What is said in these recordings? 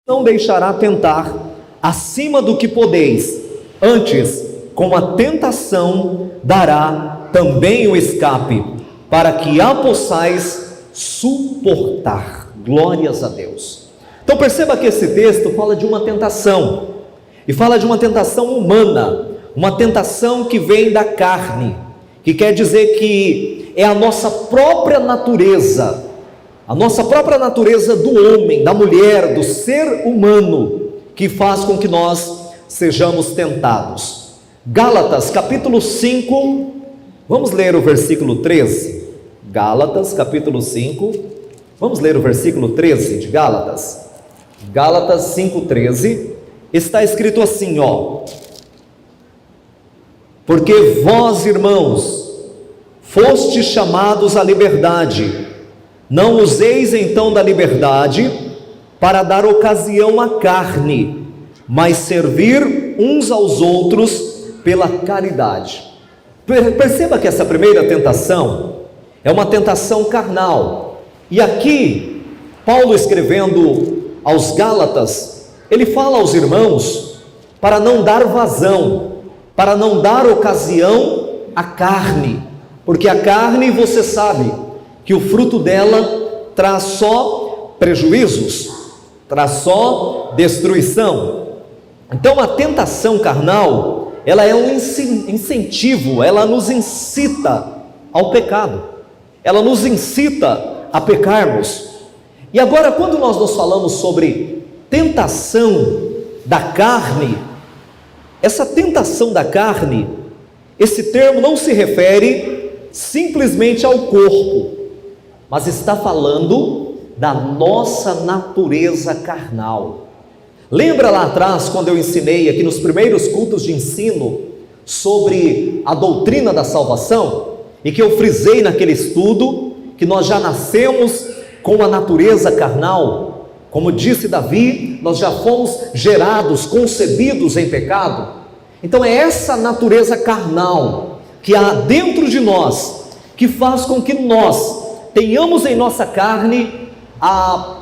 não deixará tentar acima do que podeis, antes, com a tentação, dará também o escape, para que a possais suportar. Glórias a Deus. Então perceba que esse texto fala de uma tentação, e fala de uma tentação humana, uma tentação que vem da carne, que quer dizer que é a nossa própria natureza do homem, da mulher, do ser humano, que faz com que nós sejamos tentados. Gálatas capítulo 5, vamos ler o versículo 13. Gálatas capítulo 5, vamos ler o versículo 13 de Gálatas. Gálatas 5,13, está escrito assim, porque vós, irmãos, fostes chamados à liberdade, não useis então da liberdade para dar ocasião à carne, mas servir uns aos outros pela caridade. Perceba que essa primeira tentação é uma tentação carnal, e aqui Paulo, escrevendo aos Gálatas, ele fala aos irmãos para não dar vazão, para não dar ocasião à carne, porque a carne, você sabe que o fruto dela traz só prejuízos, traz só destruição. Então a tentação carnal, ela é um incentivo, ela nos incita ao pecado, ela nos incita a pecarmos. E agora, quando nós falamos sobre tentação da carne, essa tentação da carne, esse termo não se refere simplesmente ao corpo, mas está falando da nossa natureza carnal. Lembra lá atrás, quando eu ensinei aqui nos primeiros cultos de ensino sobre a doutrina da salvação, e que eu frisei naquele estudo que nós já nascemos com a natureza carnal? Como disse Davi, nós já fomos gerados, concebidos em pecado. Então é essa natureza carnal que há dentro de nós, que faz com que nós tenhamos em nossa carne a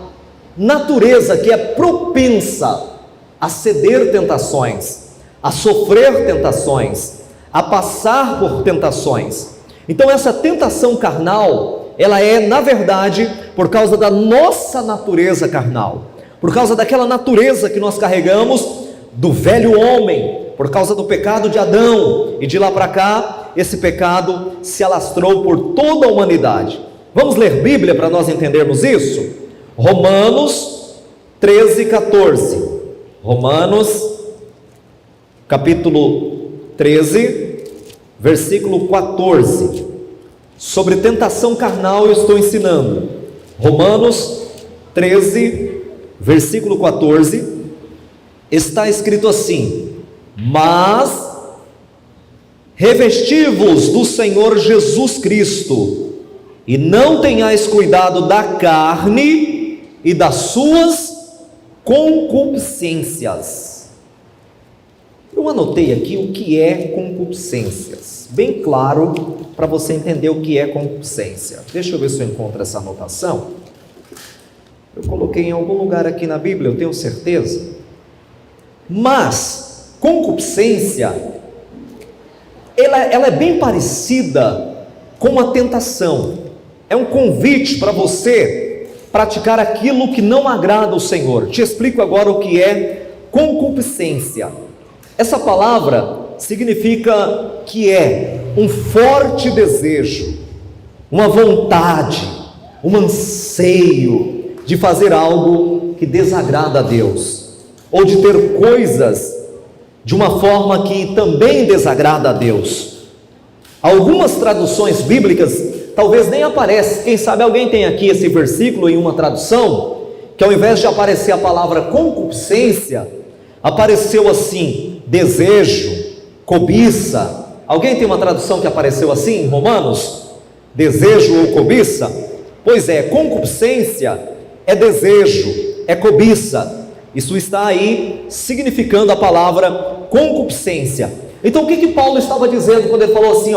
natureza que é propensa a ceder tentações, a sofrer tentações, a passar por tentações. Então essa tentação carnal, ela é, na verdade, por causa da nossa natureza carnal, por causa daquela natureza que nós carregamos do velho homem, por causa do pecado de Adão, e de lá para cá, esse pecado se alastrou por toda a humanidade. Vamos ler Bíblia para nós entendermos isso? Romanos 13:14. Romanos capítulo 13, versículo 14. Sobre tentação carnal eu estou ensinando. Romanos 13, versículo 14, está escrito assim: mas revesti-vos do Senhor Jesus Cristo, e não tenhais cuidado da carne e das suas concupiscências. Eu anotei aqui o que é concupiscências, bem claro para você entender o que é concupiscência. Deixa eu ver se eu encontro essa anotação. Eu coloquei em algum lugar aqui na Bíblia, eu tenho certeza. Mas concupiscência, ela é bem parecida com a tentação. É um convite para você praticar aquilo que não agrada ao Senhor. Te explico agora o que é concupiscência. Essa palavra significa que é um forte desejo, uma vontade, um anseio de fazer algo que desagrada a Deus, ou de ter coisas de uma forma que também desagrada a Deus. Algumas traduções bíblicas talvez nem aparece. Quem sabe alguém tem aqui esse versículo em uma tradução, que ao invés de aparecer a palavra concupiscência, apareceu assim: desejo, cobiça. Alguém tem uma tradução que apareceu assim em Romanos? Desejo ou cobiça? Pois é, concupiscência é desejo, é cobiça. Isso está aí significando a palavra concupiscência. Então o que Paulo estava dizendo quando ele falou assim,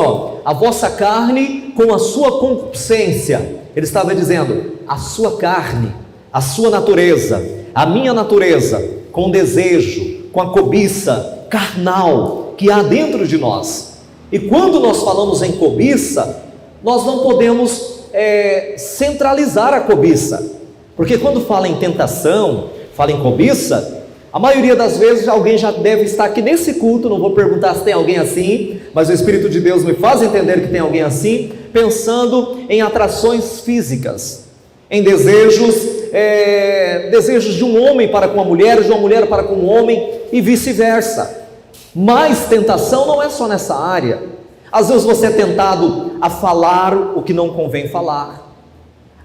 a vossa carne com a sua concupiscência? Ele estava dizendo, a sua carne, a sua natureza, a minha natureza, com o desejo, com a cobiça carnal que há dentro de nós. E quando nós falamos em cobiça, nós não podemos centralizar a cobiça, porque quando fala em tentação, fala em cobiça, a maioria das vezes alguém já deve estar aqui nesse culto, não vou perguntar se tem alguém assim, mas o Espírito de Deus me faz entender que tem alguém assim, pensando em atrações físicas, em desejos de um homem para com uma mulher, de uma mulher para com um homem e vice-versa. Mas tentação não é só nessa área. Às vezes você é tentado a falar o que não convém falar,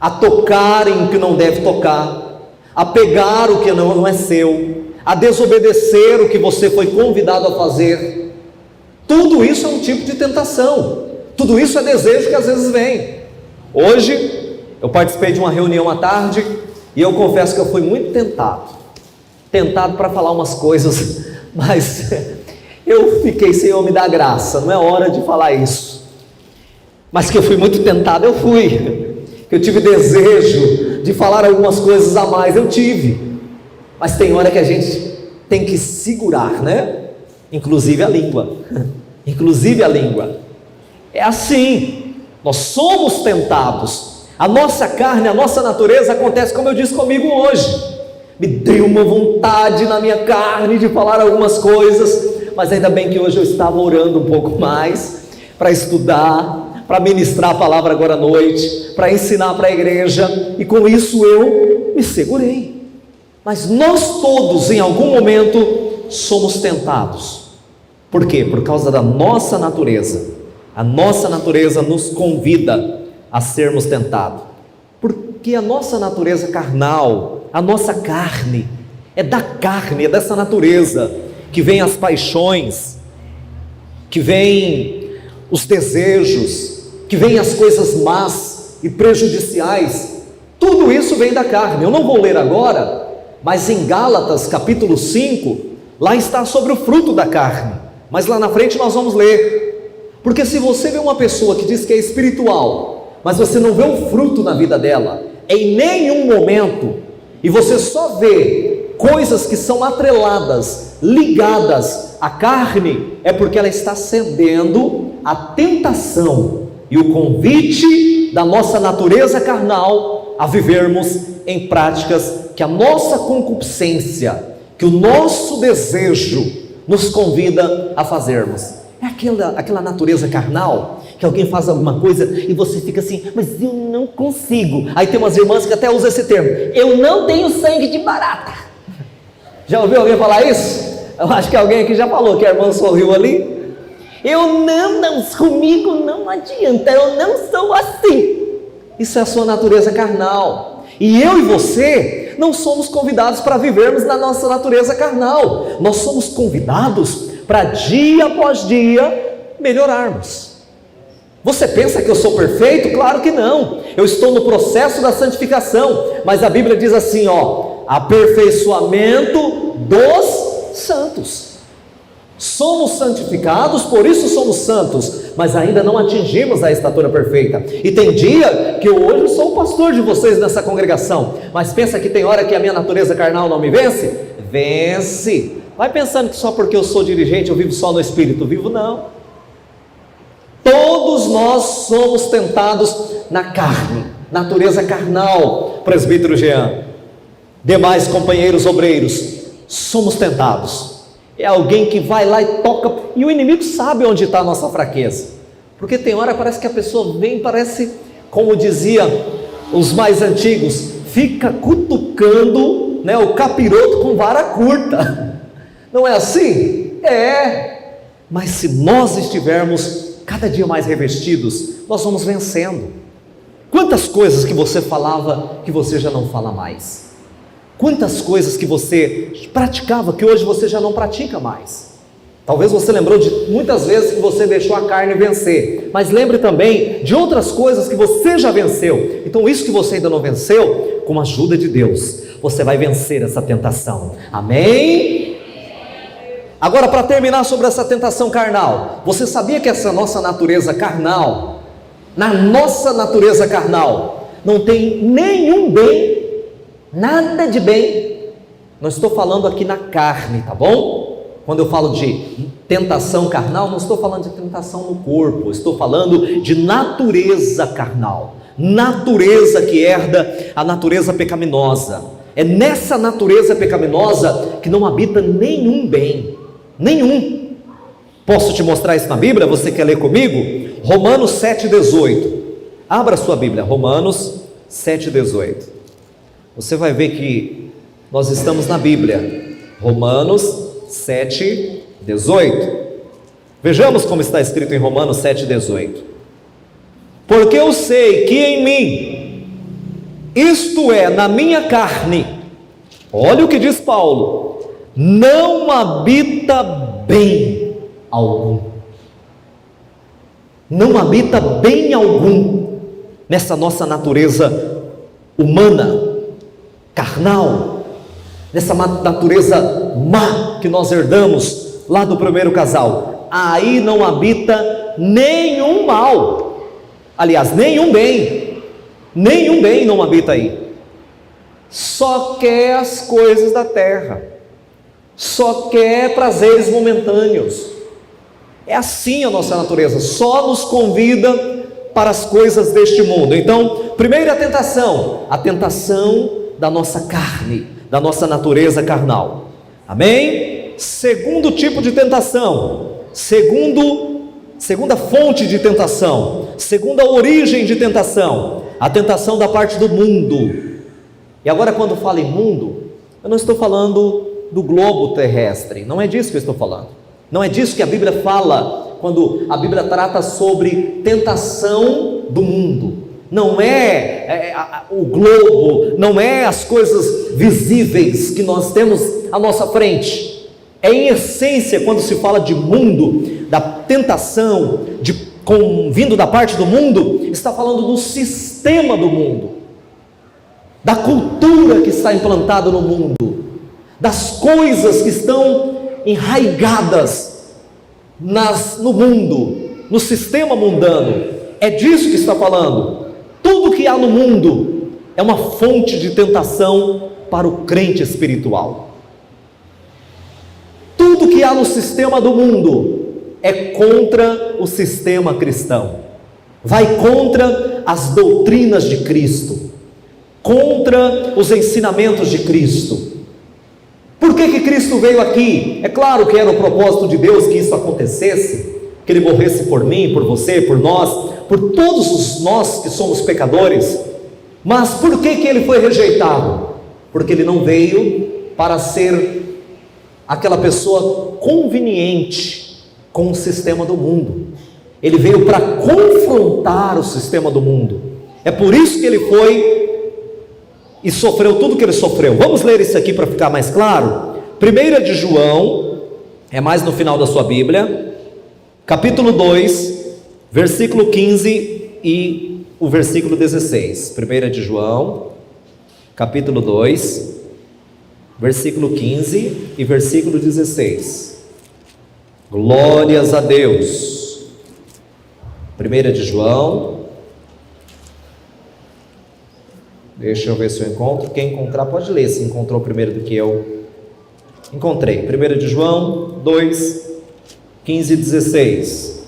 a tocar em o que não deve tocar, a pegar o que não é seu, a desobedecer o que você foi convidado a fazer. Tudo isso é um tipo de tentação, tudo isso é desejo que às vezes vem. Hoje eu participei de uma reunião à tarde e eu confesso que eu fui muito tentado para falar umas coisas, mas eu fiquei: Senhor, me dá graça, não é hora de falar isso. Mas que eu fui muito tentado, eu fui, que eu tive desejo de falar algumas coisas a mais, eu tive. Mas tem hora que a gente tem que segurar, né? Inclusive a língua. Inclusive a língua. É assim, nós somos tentados. A nossa carne, a nossa natureza acontece como eu disse comigo hoje. Me deu uma vontade na minha carne de falar algumas coisas, mas ainda bem que hoje eu estava orando um pouco mais, para estudar, para ministrar a palavra agora à noite, para ensinar para a igreja, e com isso eu me segurei. Mas nós todos, em algum momento, somos tentados. Por quê? Por causa da nossa natureza. A nossa natureza nos convida a sermos tentados. Porque a nossa natureza carnal, a nossa carne, é da carne, é dessa natureza que vem as paixões, que vem os desejos, que vem as coisas más e prejudiciais. Tudo isso vem da carne. Eu não vou ler agora, mas em Gálatas capítulo 5, lá está sobre o fruto da carne, mas lá na frente nós vamos ler. Porque se você vê uma pessoa que diz que é espiritual, mas você não vê o fruto na vida dela, em nenhum momento, e você só vê coisas que são atreladas, ligadas à carne, é porque ela está cedendo à tentação e o convite da nossa natureza carnal a vivermos em práticas que a nossa concupiscência, que o nosso desejo nos convida a fazermos. É aquela natureza carnal, que alguém faz alguma coisa e você fica assim: mas eu não consigo. Aí tem umas irmãs que até usam esse termo: eu não tenho sangue de barata. Já ouviu alguém falar isso? Eu acho que alguém aqui já falou, que a irmã sorriu ali. Comigo não adianta, eu não sou assim. Isso é a sua natureza carnal. E eu e você não somos convidados para vivermos na nossa natureza carnal. Nós somos convidados para dia após dia melhorarmos. Você pensa que eu sou perfeito? Claro que não. Eu estou no processo da santificação, mas a Bíblia diz assim, aperfeiçoamento dos santos. Somos santificados, por isso somos santos, mas ainda não atingimos a estatura perfeita. E tem dia que eu hoje sou o pastor de vocês nessa congregação, mas pensa que tem hora que a minha natureza carnal não me vence? Vence. Vai pensando que só porque eu sou dirigente eu vivo só no Espírito. Vivo não. Todos nós somos tentados na carne, natureza carnal. Presbítero Jean, demais companheiros obreiros, somos tentados. É alguém que vai lá e toca, e o inimigo sabe onde está a nossa fraqueza, porque tem hora parece que a pessoa vem, parece, como dizia os mais antigos, fica cutucando, o capiroto com vara curta. Não é assim? É. Mas se nós estivermos cada dia mais revestidos, nós vamos vencendo. Quantas coisas que você falava que você já não fala mais? Quantas coisas que você praticava que hoje você já não pratica mais? Talvez você lembrou de muitas vezes que você deixou a carne vencer, mas lembre também de outras coisas que você já venceu. Então isso que você ainda não venceu, com a ajuda de Deus, você vai vencer essa tentação. Amém? Agora, para terminar sobre essa tentação carnal, você sabia que essa nossa natureza carnal, na nossa natureza carnal, não tem nenhum bem, nada de bem, Não estou falando aqui na carne, tá bom? Quando eu falo de tentação carnal, não estou falando de tentação no corpo, estou falando de natureza carnal, natureza que herda a natureza pecaminosa. É nessa natureza pecaminosa que não habita nenhum bem, nenhum. Posso te mostrar isso na Bíblia? Você quer ler comigo? Romanos 7,18. Abra sua Bíblia, Romanos 7,18. Você vai ver que nós estamos na Bíblia. Romanos 7,18. Vejamos como está escrito em Romanos 7,18. Porque eu sei que em mim, isto é, na minha carne, olha o que diz Paulo, não habita bem algum. Não habita bem algum nessa nossa natureza humana, carnal, nessa natureza má que nós herdamos lá do primeiro casal. Aí não habita nenhum mal, aliás, nenhum bem não habita aí. Só quer as coisas da terra, só quer prazeres momentâneos. É assim a nossa natureza, só nos convida para as coisas deste mundo. Então, primeira a tentação da nossa carne, da nossa natureza carnal. Amém? Segundo tipo de tentação, segunda fonte de tentação, segunda origem de tentação, a tentação da parte do mundo. E agora, quando falo em mundo, eu não estou falando do globo terrestre, não é disso que eu estou falando, não é disso que a Bíblia fala, quando a Bíblia trata sobre tentação do mundo. Não é o globo, não é as coisas visíveis que nós temos à nossa frente. É em essência, quando se fala de mundo, da tentação, vindo da parte do mundo, está falando do sistema do mundo, da cultura que está implantada no mundo, das coisas que estão enraigadas no mundo, no sistema mundano. É disso que está falando. Tudo que há no mundo é uma fonte de tentação para o crente espiritual. Tudo que há no sistema do mundo é contra o sistema cristão, vai contra as doutrinas de Cristo, contra os ensinamentos de Cristo. Por que Cristo veio aqui? É claro que era o propósito de Deus que isso acontecesse, que Ele morresse por mim, por você, por nós, por todos nós que somos pecadores. Mas por que Ele foi rejeitado? Porque Ele não veio para ser aquela pessoa conveniente com o sistema do mundo. Ele veio para confrontar o sistema do mundo. É por isso que Ele foi e sofreu tudo que Ele sofreu. Vamos ler isso aqui para ficar mais claro? 1 de João, é mais no final da sua Bíblia, capítulo 2, versículo 15 e o versículo 16. 1 de João, capítulo 2, versículo 15 e versículo 16. Glórias a Deus. 1 de João, deixa eu ver se eu encontro. Quem encontrar pode ler, se encontrou primeiro do que eu. Encontrei. 1 de João 2, 15 e 16.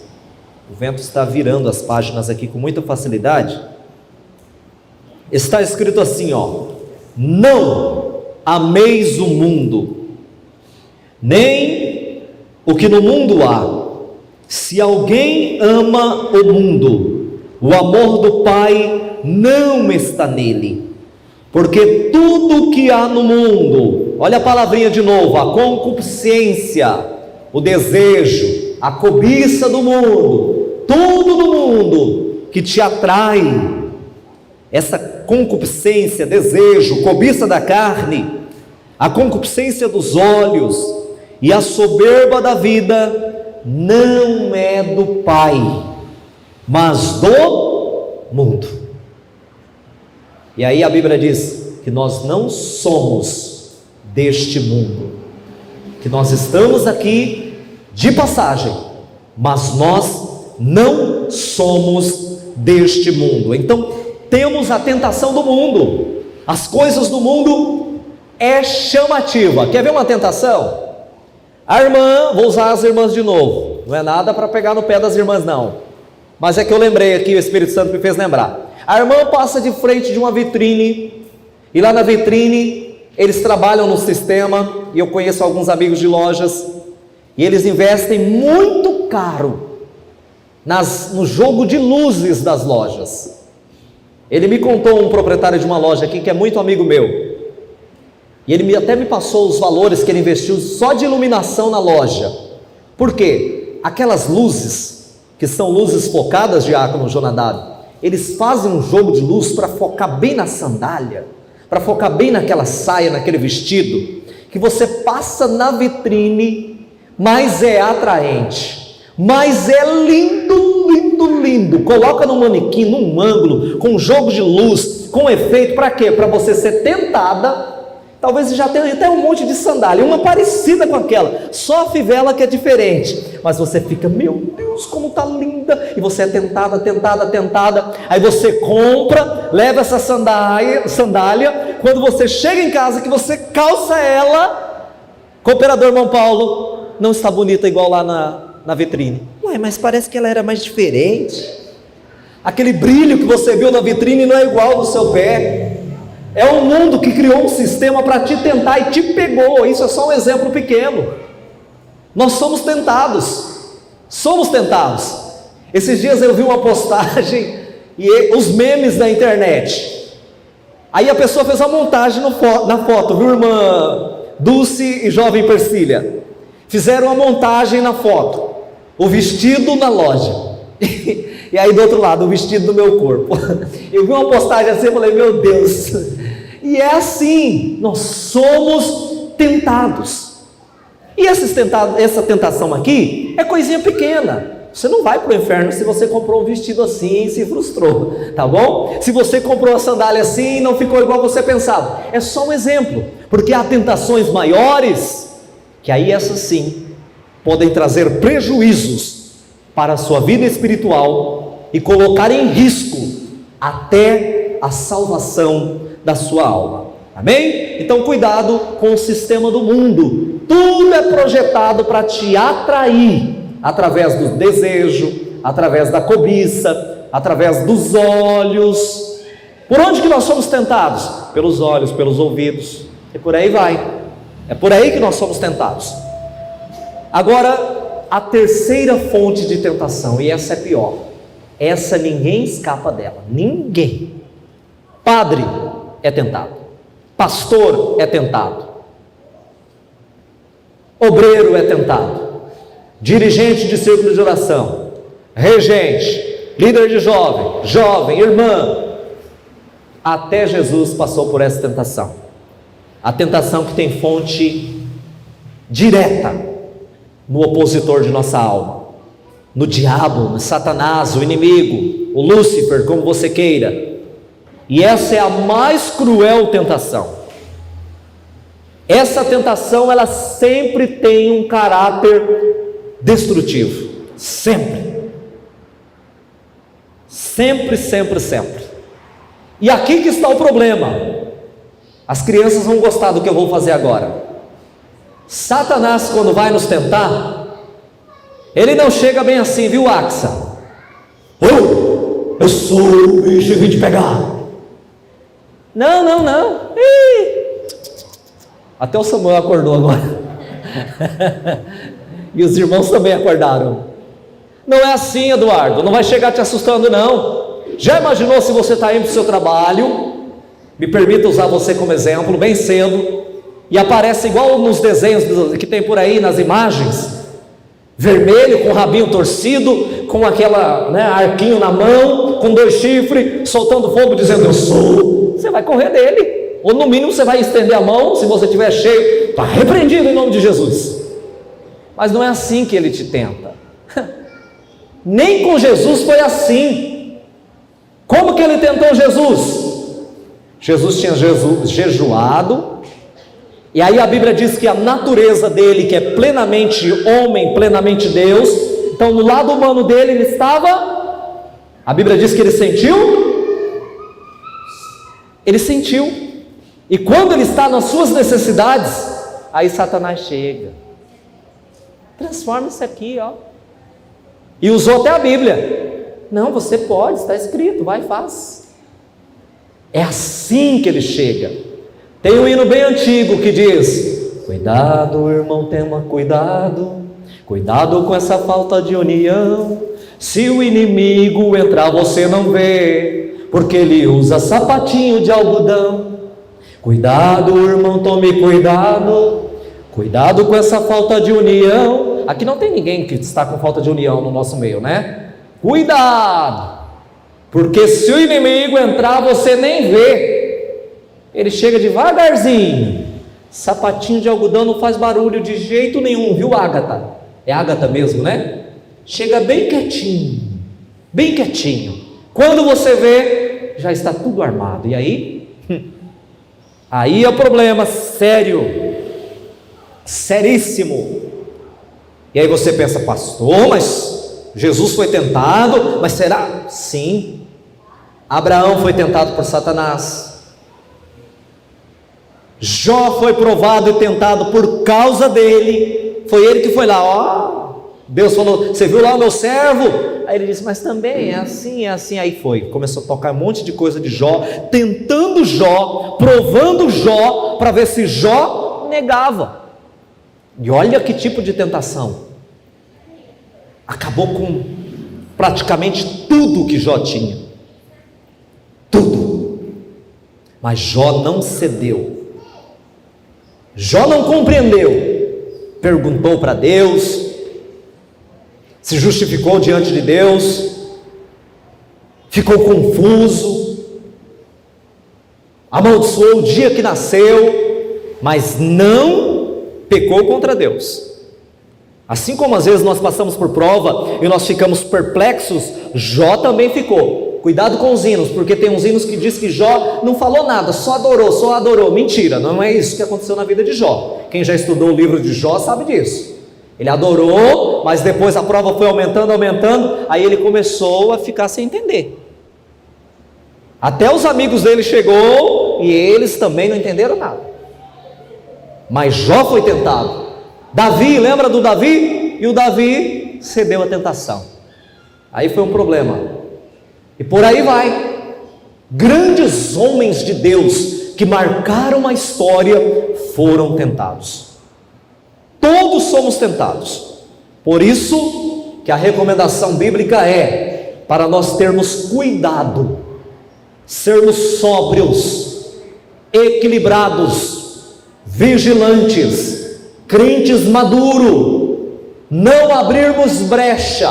O vento está virando as páginas aqui com muita facilidade. Está escrito assim, ó: não ameis o mundo, nem o que no mundo há. Se alguém ama o mundo, o amor do Pai não está nele. Porque tudo que há no mundo, olha a palavrinha de novo, a concupiscência, o desejo, a cobiça do mundo, tudo no mundo que te atrai, essa concupiscência, desejo, cobiça da carne, a concupiscência dos olhos e a soberba da vida, não é do Pai, mas do mundo. E aí a Bíblia diz que nós não somos deste mundo, que nós estamos aqui de passagem, mas nós não somos deste mundo. Então temos a tentação do mundo, as coisas do mundo é chamativa. Quer ver uma tentação? A irmã, vou usar as irmãs de novo, não é nada para pegar no pé das irmãs não, mas é que eu lembrei aqui, o Espírito Santo me fez lembrar. A irmã passa de frente de uma vitrine, e lá na vitrine, eles trabalham no sistema, e eu conheço alguns amigos de lojas, e eles investem muito caro no jogo de luzes das lojas. Ele me contou, um proprietário de uma loja aqui, que é muito amigo meu, e ele até me passou os valores que ele investiu só de iluminação na loja. Por quê? Aquelas luzes, que são luzes focadas, diácono Jonadab, eles fazem um jogo de luz para focar bem na sandália, para focar bem naquela saia, naquele vestido, que você passa na vitrine, mas é atraente, mas é lindo, lindo, lindo. Coloca no manequim, num ângulo, com jogo de luz, com efeito, para quê? Para você ser tentada. Talvez já tenha até um monte de sandália, uma parecida com aquela, só a fivela que é diferente, mas você fica, meu Deus, como está linda, e você é tentada, aí você compra, leva essa sandália, quando você chega em casa, que você calça ela, cooperador irmão Paulo, não está bonita igual lá na vitrine. Ué, mas parece que ela era mais diferente, aquele brilho que você viu na vitrine não é igual no seu pé. É o mundo que criou um sistema para te tentar e te pegou. Isso é só um exemplo pequeno. Nós somos tentados. Esses dias eu vi uma postagem e os memes da internet. Aí a pessoa fez uma montagem na foto, viu, irmã Dulce e jovem Persília? Fizeram uma montagem na foto. O vestido na loja. E aí do outro lado, o vestido do meu corpo. Eu vi uma postagem assim, eu falei, meu Deus. E é assim, nós somos tentados. E essa tentação aqui é coisinha pequena. Você não vai para o inferno se você comprou um vestido assim e se frustrou, tá bom? Se você comprou a sandália assim e não ficou igual você pensava. É só um exemplo, porque há tentações maiores, que aí essas sim, podem trazer prejuízos para a sua vida espiritual e colocar em risco até a salvação da sua alma, amém? Então cuidado com o sistema do mundo, tudo é projetado para te atrair, através do desejo, através da cobiça, através dos olhos. Por onde que nós somos tentados? Pelos olhos, pelos ouvidos, e por aí vai, é por aí que nós somos tentados. Agora, a terceira fonte de tentação, e essa é pior, essa ninguém escapa dela, ninguém. Padre é tentado, pastor é tentado, obreiro é tentado, dirigente de círculo de oração, regente, líder de jovem, irmã, até Jesus passou por essa tentação, a tentação que tem fonte direta no opositor de nossa alma, no diabo, no Satanás, o inimigo, o Lúcifer, como você queira. E essa é a mais cruel tentação. Essa tentação, ela sempre tem um caráter destrutivo, sempre. Sempre. E aqui que está o problema. As crianças vão gostar do que eu vou fazer agora. Satanás, quando vai nos tentar, ele não chega bem assim, viu, Axa? Eu sou o bicho que vim te pegar. Não. Até o Samuel acordou agora. E os irmãos também acordaram. Não é assim, Eduardo, não vai chegar te assustando não. Já imaginou se você está indo para o seu trabalho, me permita usar você como exemplo, bem cedo, e aparece igual nos desenhos que tem por aí, nas imagens, vermelho, com o rabinho torcido, com aquela, arquinho na mão, com 2 chifres, soltando fogo, dizendo eu sou. Você vai correr dele, ou no mínimo você vai estender a mão, se você estiver cheio, está repreendido em nome de Jesus. Mas não é assim que ele te tenta. Nem com Jesus foi assim. Como que ele tentou Jesus? Jesus tinha jejuado, e aí a Bíblia diz que a natureza dele, que é plenamente homem, plenamente Deus, então no lado humano dele ele estava, a Bíblia diz que ele sentiu, E quando ele está nas suas necessidades, aí Satanás chega. Transforma isso aqui, ó. E usou até a Bíblia. Não, você pode, está escrito, vai e faz. É assim que ele chega. Tem um hino bem antigo que diz: cuidado, irmão, tenha cuidado, cuidado com essa falta de união. Se o inimigo entrar, você não vê, porque ele usa sapatinho de algodão. Cuidado, irmão, tome cuidado, cuidado com essa falta de união. Aqui não tem ninguém que está com falta de união no nosso meio, né? Cuidado, porque se o inimigo entrar, você nem vê. Ele chega devagarzinho. Sapatinho de algodão não faz barulho de jeito nenhum, viu, Ágata? É Ágata mesmo, né? Chega bem quietinho, bem quietinho. Quando você vê, já está tudo armado. E aí? Aí é o problema sério, seríssimo. E aí você pensa: pastor, mas Jesus foi tentado, mas será? Sim. Abraão foi tentado por Satanás. Jó foi provado e tentado por causa dele. Foi ele que foi lá, ó. Deus falou: você viu lá o meu servo? Aí ele disse: mas também é assim, é assim. Aí foi, começou a tocar um monte de coisa de Jó, tentando Jó, provando Jó, para ver se Jó negava. E olha que tipo de tentação. Acabou com praticamente tudo que Jó tinha. Tudo. Mas Jó não cedeu. Jó não compreendeu. Perguntou para Deus, se justificou diante de Deus, ficou confuso, amaldiçoou o dia que nasceu, mas não pecou contra Deus. Assim como às vezes nós passamos por prova e nós ficamos perplexos, Jó também ficou. Cuidado com os hinos, porque tem uns hinos que diz que Jó não falou nada, só adorou. Mentira, não é isso que aconteceu na vida de Jó. Quem já estudou o livro de Jó sabe disso. Ele adorou, mas depois a prova foi aumentando, aí ele começou a ficar sem entender. Até os amigos dele chegou e eles também não entenderam nada. Mas Jó foi tentado. Davi, lembra do Davi? E o Davi cedeu à tentação. Aí foi um problema. E por aí vai. Grandes homens de Deus que marcaram a história foram tentados. Todos somos tentados. Por isso que a recomendação bíblica é para nós termos cuidado, sermos sóbrios, equilibrados, vigilantes, crentes maduros, não abrirmos brecha,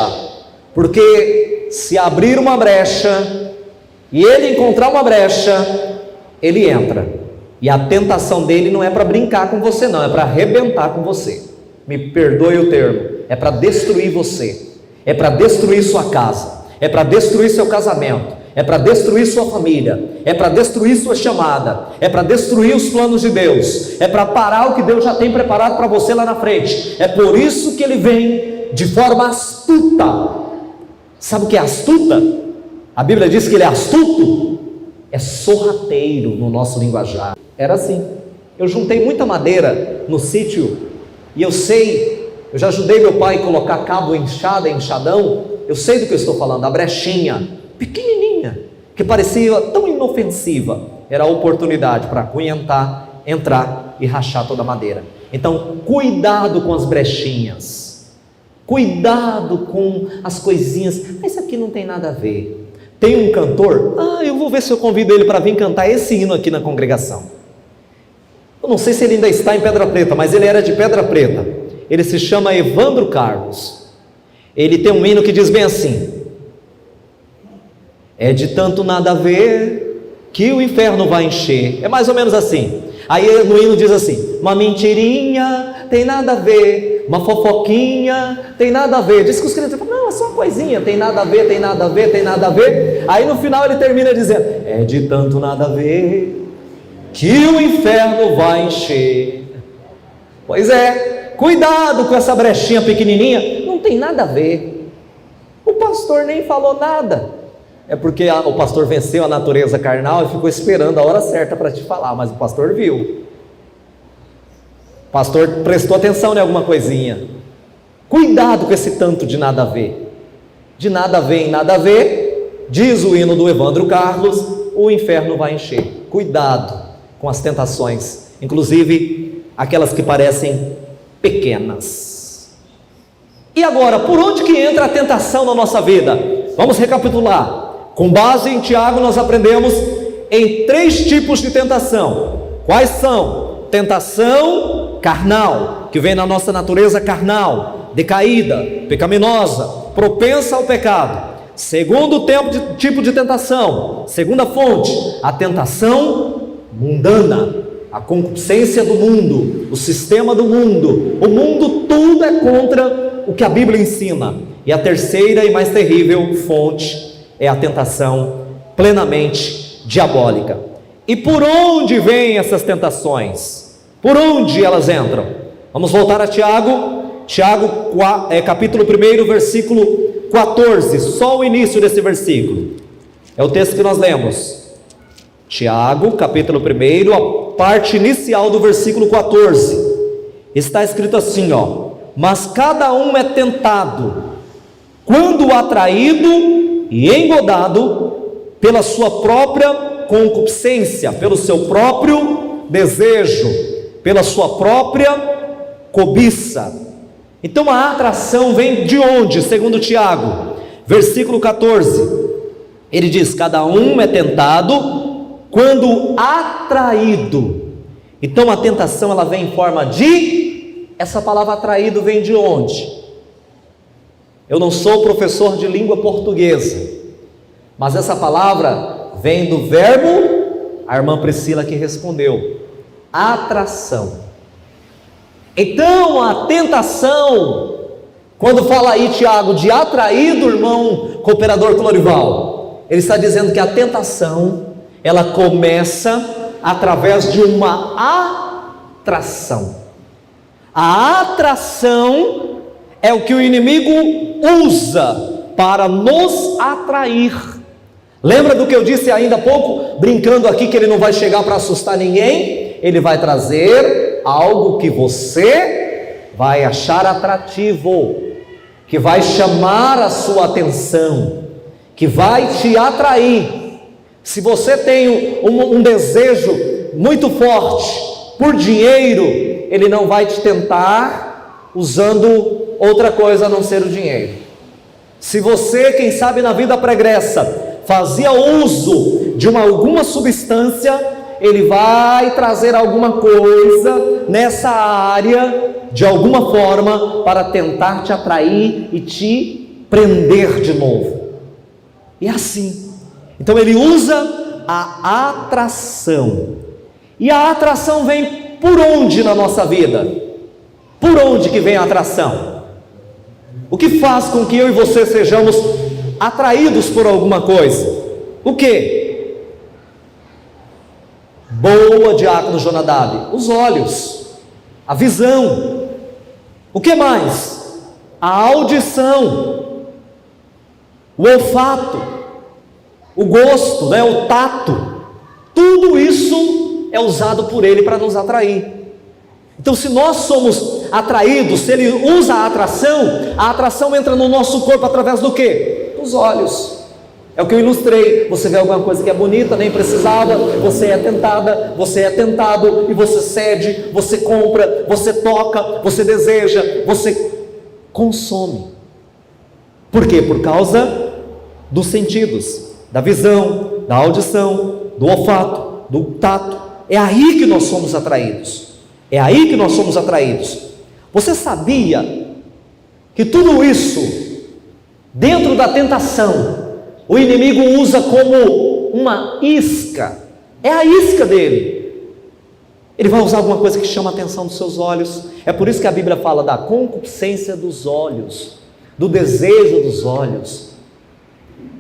porque se abrir uma brecha e ele encontrar uma brecha, ele entra. E a tentação dele não é para brincar com você, não, é para arrebentar com você. Me perdoe o termo, é para destruir você, é para destruir sua casa, é para destruir seu casamento, é para destruir sua família, é para destruir sua chamada, é para destruir os planos de Deus, é para parar o que Deus já tem preparado para você lá na frente. É por isso que ele vem de forma astuta. Sabe o que é astuta? A Bíblia diz que ele é astuto, é sorrateiro no nosso linguajar. Era assim. Eu juntei muita madeira no sítio e eu já ajudei meu pai a colocar cabo enxadão. Eu sei do que eu estou falando, a brechinha pequenininha, que parecia tão inofensiva, era a oportunidade para aguentar, entrar e rachar toda a madeira. Então, cuidado com as brechinhas, cuidado com as coisinhas. Isso aqui não tem nada a ver. Tem um cantor, eu vou ver se eu convido ele para vir cantar esse hino aqui na congregação. Eu não sei se ele ainda está em Pedra Preta, mas ele era de Pedra Preta. Ele se chama Evandro Carlos. Ele tem um hino que diz bem assim: é de tanto nada a ver que o inferno vai encher. É mais ou menos assim. Aí no hino diz assim: uma mentirinha tem nada a ver, uma fofoquinha tem nada a ver. Diz que os crentes falam: não, é só uma coisinha, tem nada a ver, tem nada a ver, tem nada a ver. Aí no final ele termina dizendo: é de tanto nada a ver que o inferno vai encher. Pois é, cuidado com essa brechinha pequenininha, não tem nada a ver. O pastor nem falou nada. É porque o pastor venceu a natureza carnal e ficou esperando a hora certa para te falar, mas o pastor viu. O pastor prestou atenção em alguma coisinha. Cuidado com esse tanto de nada a ver. De nada a ver em nada a ver, diz o hino do Evandro Carlos, o inferno vai encher. Cuidado com as tentações, inclusive aquelas que parecem pequenas. E agora, por onde que entra a tentação na nossa vida? Vamos recapitular. Com base em Tiago, nós aprendemos em 3 tipos de tentação. Quais são? Tentação carnal, que vem na nossa natureza carnal, decaída, pecaminosa, propensa ao pecado. Segundo tipo de tentação, segunda fonte, a tentação mundana, a concupiscência do mundo, o sistema do mundo. O mundo tudo é contra o que a Bíblia ensina. E a terceira e mais terrível fonte é a tentação plenamente diabólica. E por onde vêm essas tentações? Por onde elas entram? Vamos voltar a Tiago, capítulo 1, versículo 14, só o início desse versículo. É o texto que nós lemos. Tiago, capítulo 1, a parte inicial do versículo 14. Está escrito assim, mas cada um é tentado, quando atraído e engodado pela sua própria concupiscência, pelo seu próprio desejo, pela sua própria cobiça. Então a atração vem de onde? Segundo Tiago, versículo 14, ele diz: cada um é tentado quando atraído. Então a tentação ela vem em forma de, essa palavra atraído vem de onde? Eu não sou professor de língua portuguesa, mas essa palavra vem do verbo, a irmã Priscila que respondeu, atração. Então a tentação, quando fala aí Tiago de atraído, irmão cooperador Clorival, ele está dizendo que a tentação, ela começa através de uma atração. A atração é o que o inimigo usa para nos atrair. Lembra do que eu disse ainda há pouco, brincando aqui, que ele não vai chegar para assustar ninguém? Ele vai trazer algo que você vai achar atrativo, que vai chamar a sua atenção, que vai te atrair. Se você tem um desejo muito forte por dinheiro, ele não vai te tentar usando outra coisa a não ser o dinheiro. Se você, quem sabe na vida pregressa, fazia uso de alguma substância, ele vai trazer alguma coisa nessa área, de alguma forma, para tentar te atrair e te prender de novo. E assim, então ele usa a atração. E a atração vem por onde na nossa vida? Por onde que vem a atração? O que faz com que eu e você sejamos atraídos por alguma coisa? O que? Boa, diácono Jonadab. Os olhos, a visão. O que mais? A audição, o olfato, o gosto, o tato. Tudo isso é usado por ele para nos atrair. Então, se nós somos atraídos, se ele usa a atração entra no nosso corpo através do quê? Dos olhos. É o que eu ilustrei. Você vê alguma coisa que é bonita, nem precisava, você é tentada, você é tentado, e você cede, você compra, você toca, você deseja, você consome. Por quê? Por causa dos sentidos, da visão, da audição, do olfato, do tato. É aí que nós somos atraídos. É aí que nós somos atraídos. Você sabia que tudo isso, dentro da tentação, o inimigo usa como uma isca? É a isca dele. Ele vai usar alguma coisa que chama a atenção dos seus olhos. É por isso que a Bíblia fala da concupiscência dos olhos, do desejo dos olhos,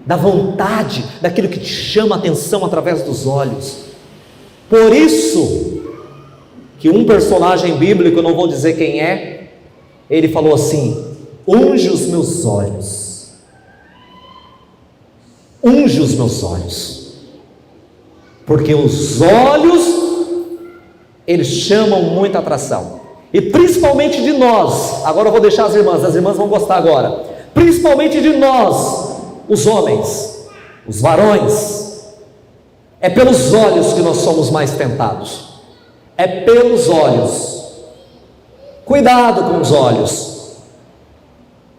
da vontade, daquilo que te chama a atenção através dos olhos. Por isso que um personagem bíblico, eu não vou dizer quem é, ele falou assim: unge os meus olhos, unge os meus olhos, porque os olhos, eles chamam muita atração, e principalmente de nós. Agora eu vou deixar as irmãs vão gostar agora, principalmente de nós, os homens, os varões. É pelos olhos que nós somos mais tentados, é pelos olhos. Cuidado com os olhos,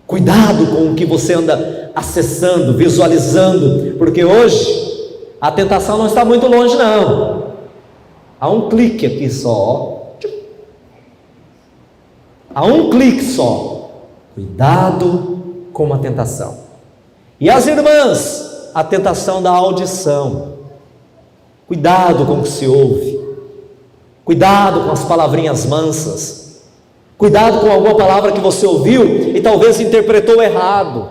cuidado com o que você anda acessando, visualizando, porque hoje a tentação não está muito longe não, há um clique aqui só, há um clique só. Cuidado com a tentação. E as irmãs, a tentação da audição. Cuidado com o que se ouve, cuidado com as palavrinhas mansas, cuidado com alguma palavra que você ouviu e talvez interpretou errado.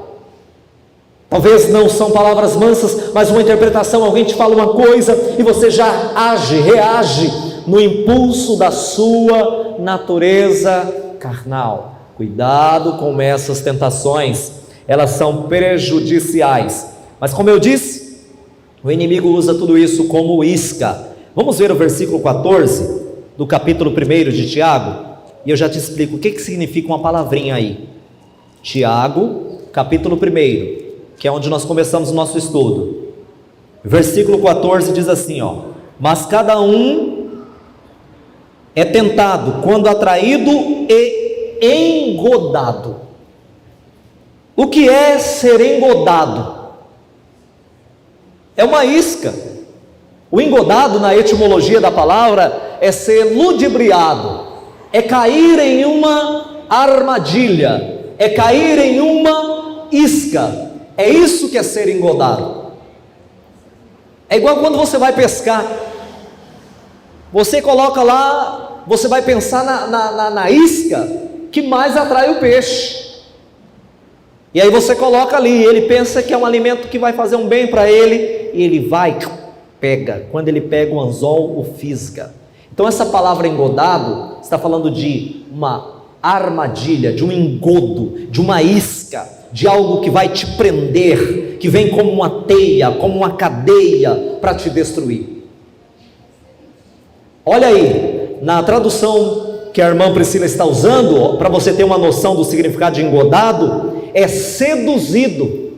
Talvez não são palavras mansas, mas uma interpretação, alguém te fala uma coisa e você já reage no impulso da sua natureza carnal. Cuidado com essas tentações, elas são prejudiciais. Mas como eu disse, o inimigo usa tudo isso como isca. Vamos ver o versículo 14 do capítulo 1 de Tiago, e eu já te explico o que significa uma palavrinha aí. Tiago, capítulo 1, que é onde nós começamos o nosso estudo. Versículo 14 diz assim, mas cada um é tentado quando atraído e engodado. O que é ser engodado? É uma isca. O engodado, na etimologia da palavra, é ser ludibriado, é cair em uma armadilha, é cair em uma isca. É isso que é ser engodado. É igual quando você vai pescar, você coloca lá, você vai pensar na isca que mais atrai o peixe, e aí você coloca ali, ele pensa que é um alimento que vai fazer um bem para ele, e ele vai, pega. Quando ele pega o anzol, o fisga. Então essa palavra engodado está falando de uma armadilha, de um engodo, de uma isca, de algo que vai te prender, que vem como uma teia, como uma cadeia para te destruir. Olha aí, na tradução que a irmã Priscila está usando, para você ter uma noção do significado de engodado, é seduzido.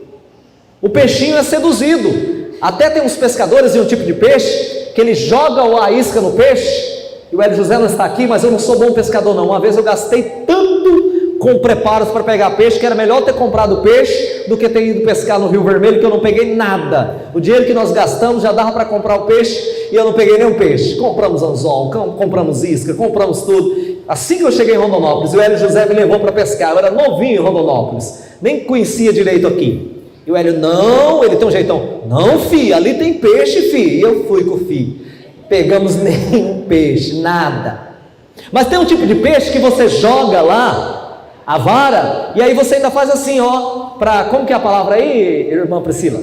O peixinho é seduzido. Até tem uns pescadores e um tipo de peixe que eles jogam a isca no peixe. E o Hélio José não está aqui, mas eu não sou bom pescador não. Uma vez eu gastei tanto com preparos para pegar peixe, que era melhor ter comprado peixe do que ter ido pescar no Rio Vermelho, que eu não peguei nada. O dinheiro que nós gastamos já dava para comprar o peixe, e eu não peguei nenhum peixe. Compramos anzol, compramos isca, compramos tudo. Assim que eu cheguei em Rondonópolis, o Hélio José me levou para pescar. Eu era novinho em Rondonópolis, nem conhecia direito aqui. E o Hélio, não, ele tem um jeitão, não fi, ali tem peixe fi. E eu fui com o fi, pegamos nenhum peixe, nada. Mas tem um tipo de peixe que você joga lá a vara, e aí você ainda faz assim, como que é a palavra aí, irmã Priscila?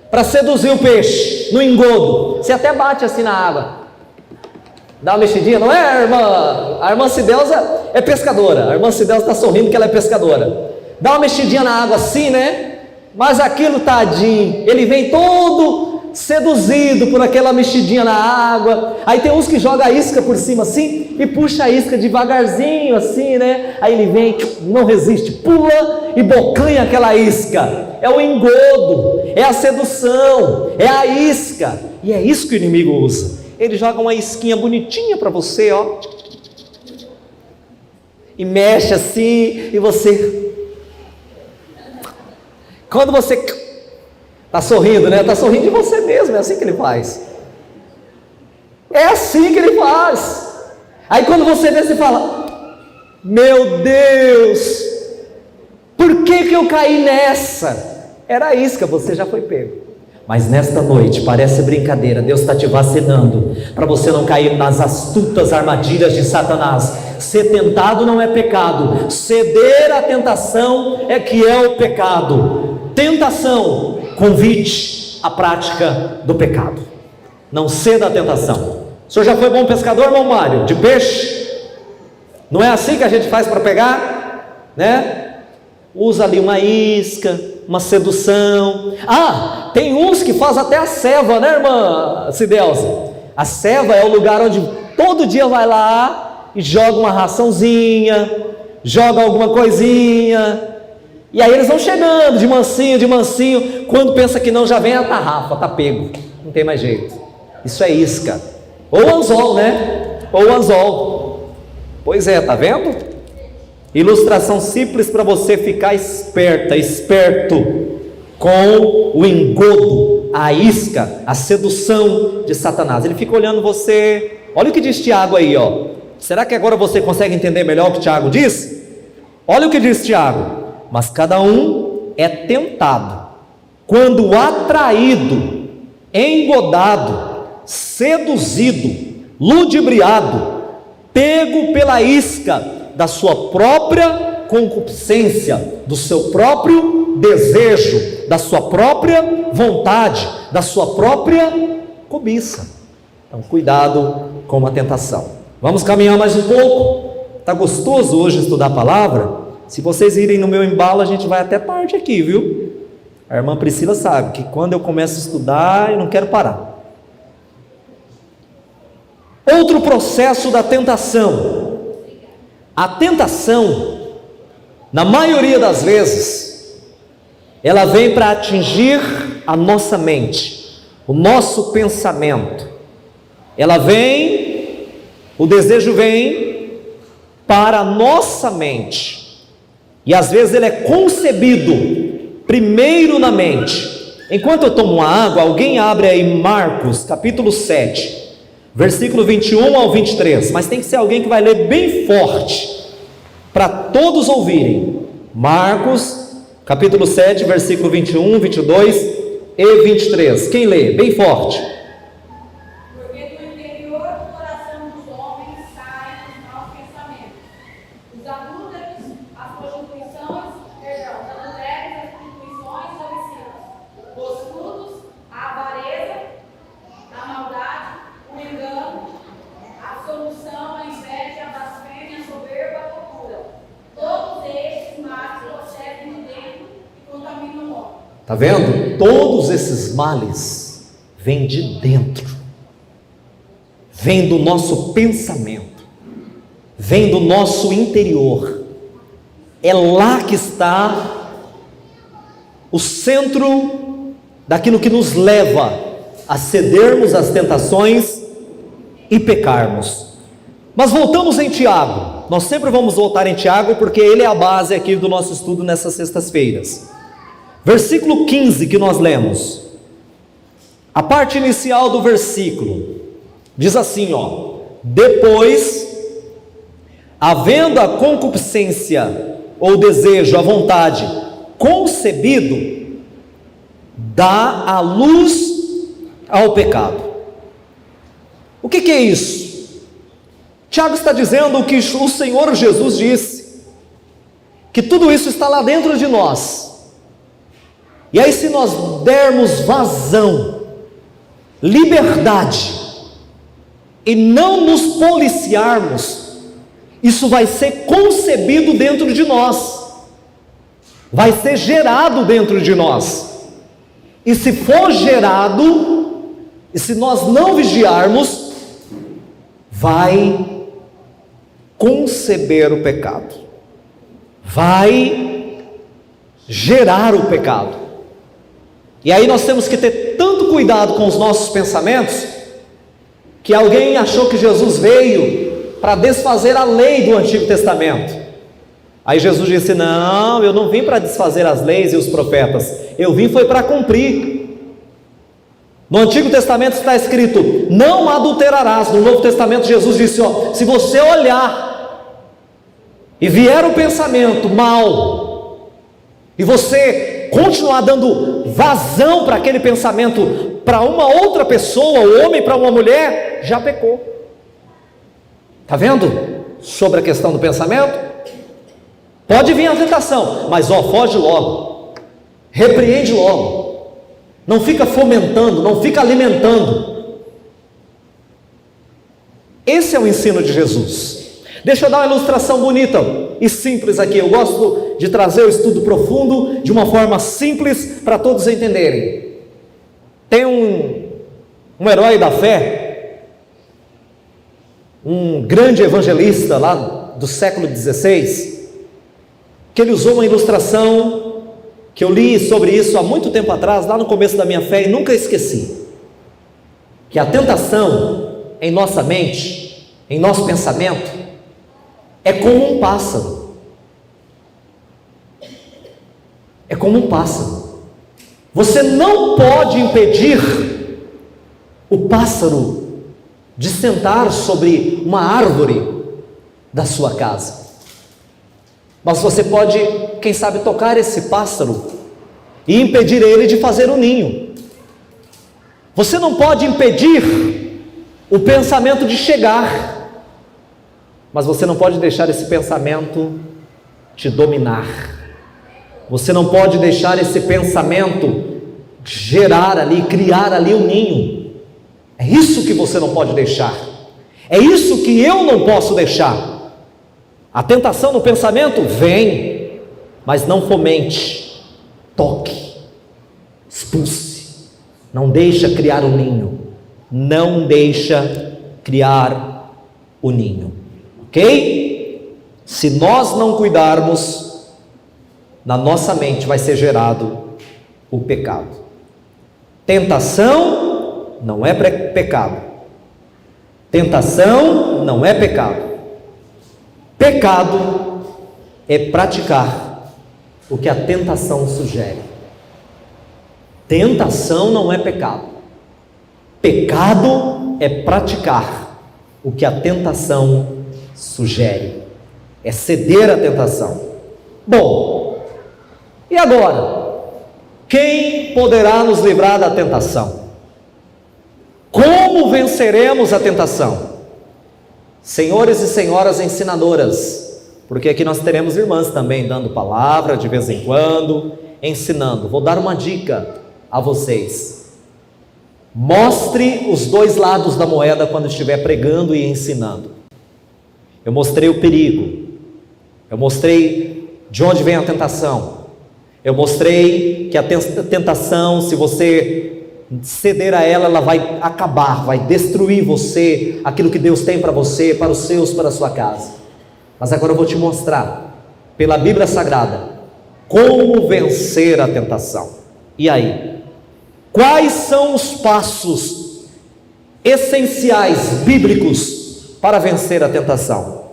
Para seduzir o peixe, no engodo. Você até bate assim na água, dá uma mexidinha, não é, irmã? A irmã Cidelza é pescadora, a irmã Cidelza está sorrindo que ela é pescadora. Dá uma mexidinha na água assim, né? Mas aquilo, tadinho, ele vem todo seduzido por aquela mexidinha na água. Aí tem uns que jogam a isca por cima assim e puxa a isca devagarzinho assim, né? Aí ele vem, não resiste, pula e bocanha aquela isca. É o engodo, é a sedução, é a isca. E é isso que o inimigo usa. Ele joga uma isquinha bonitinha para você, e mexe assim, e você, quando você está sorrindo, né? Está sorrindo de você mesmo, é assim que ele faz. É assim que ele faz. Aí quando você vê, você fala, meu Deus, por que eu caí nessa? Era a isca, você já foi pego. Mas nesta noite, parece brincadeira, Deus está te vacinando, para você não cair nas astutas armadilhas de Satanás. Ser tentado não é pecado, ceder à tentação é que é o pecado. Tentação, convite à prática do pecado. Não ceda à tentação. O senhor já foi bom pescador, irmão Mário? De peixe? Não é assim que a gente faz para pegar? Né? Usa ali uma isca, uma sedução. Ah, tem uns que fazem até a ceva, né, irmã Cidelza? A ceva é o lugar onde todo dia vai lá e joga uma raçãozinha, joga alguma coisinha, e aí eles vão chegando de mansinho, quando pensa que não, já vem a tarrafa, tá pego, não tem mais jeito. Isso é isca, ou anzol, né? Ou anzol. Pois é, tá vendo? Ilustração simples para você ficar esperto com o engodo, a isca, a sedução de Satanás. Ele fica olhando você. Olha o que diz Tiago aí, ó. Será que agora você consegue entender melhor o que Tiago diz? Olha o que diz Tiago: mas cada um é tentado quando atraído, engodado, seduzido, ludibriado, pego pela isca da sua própria concupiscência, do seu próprio desejo, da sua própria vontade, da sua própria cobiça. Então, cuidado com a tentação. Vamos caminhar mais um pouco. Está gostoso hoje estudar a palavra? Se vocês irem no meu embalo, a gente vai até tarde aqui, viu? A irmã Priscila sabe que quando eu começo a estudar, eu não quero parar. Outro processo da tentação. A tentação, na maioria das vezes, ela vem para atingir a nossa mente, o nosso pensamento. O desejo vem para a nossa mente, e às vezes ele é concebido primeiro na mente. Enquanto eu tomo água, alguém abre aí Marcos, capítulo 7, versículo 21 ao 23, mas tem que ser alguém que vai ler bem forte, para todos ouvirem. Marcos, capítulo 7, versículo 21, 22 e 23. Quem lê? Bem forte. Porque do interior do coração dos homens saem os maus pensamentos, os adúlteros, as prostituições, as prostituições homicidas, os furtos, a avareza, a maldade, o engano, a dissolução, a inveja, a blasfêmia, a soberba, a loucura. Todos estes males procedem de dentro e contaminam o homem. Está vendo? Todos esses males vêm de dentro, vêm do nosso pensamento, vêm do nosso interior. É lá que está o centro daquilo que nos leva a cedermos às tentações e pecarmos. Mas voltamos em Tiago. Nós sempre vamos voltar em Tiago, porque ele é a base aqui do nosso estudo nessas sextas-feiras. Versículo 15 que nós lemos, a parte inicial do versículo, diz assim, ó: depois, havendo a concupiscência, ou desejo, a vontade, concebido, dá a luz ao pecado. O que é isso? Tiago está dizendo que o Senhor Jesus disse, que tudo isso está lá dentro de nós. E aí, se nós dermos vazão, liberdade, e não nos policiarmos, isso vai ser concebido dentro de nós, vai ser gerado dentro de nós. E se for gerado, e se nós não vigiarmos, vai conceber o pecado, vai gerar o pecado. E aí nós temos que ter tanto cuidado com os nossos pensamentos, que alguém achou que Jesus veio para desfazer a lei do Antigo Testamento. Aí Jesus disse: não, eu não vim para desfazer as leis e os profetas, eu vim foi para cumprir. No Antigo Testamento está escrito: não adulterarás. No Novo Testamento Jesus disse: ó, se você olhar e vier o pensamento mal, e você continuar dando vazão para aquele pensamento, para uma outra pessoa, o homem para uma mulher, já pecou. Está vendo? Sobre a questão do pensamento, pode vir a tentação, mas ó, foge logo, repreende logo, não fica fomentando, não fica alimentando. Esse é o ensino de Jesus. Deixa eu dar uma ilustração bonita e simples aqui. Eu gosto de trazer o estudo profundo de uma forma simples para todos entenderem. Tem um herói da fé, um grande evangelista lá do século XVI, que ele usou uma ilustração que eu li sobre isso há muito tempo atrás, lá no começo da minha fé, e nunca esqueci. Que a tentação em nossa mente, em nosso pensamento, é como um pássaro. É como um pássaro. Você não pode impedir o pássaro de sentar sobre uma árvore da sua casa. Mas você pode, quem sabe, tocar esse pássaro e impedir ele de fazer um ninho. Você não pode impedir o pensamento de chegar, mas você não pode deixar esse pensamento te dominar. Você não pode deixar esse pensamento gerar ali, criar ali um ninho. É isso que você não pode deixar. É isso que eu não posso deixar. A tentação no pensamento vem, mas não fomente, toque, expulse. Não deixa criar um ninho. Não deixa criar o ninho. Ok? Se nós não cuidarmos, na nossa mente vai ser gerado o pecado. Tentação não é pecado. Tentação não é pecado. Pecado é praticar o que a tentação sugere. Tentação não é pecado. Pecado é praticar o que a tentação sugere, é ceder à tentação. Bom, e agora? Quem poderá nos livrar da tentação? Como venceremos a tentação? Senhores e senhoras ensinadoras, porque aqui nós teremos irmãs também dando palavra de vez em quando, ensinando. Vou dar uma dica a vocês: mostre os dois lados da moeda quando estiver pregando e ensinando. Eu mostrei o perigo, eu mostrei de onde vem a tentação, eu mostrei que a tentação, se você ceder a ela, ela vai acabar, vai destruir você, aquilo que Deus tem para você, para os seus, para a sua casa. Mas agora eu vou te mostrar, pela Bíblia Sagrada, como vencer a tentação. E aí? Quais são os passos essenciais bíblicos para vencer a tentação?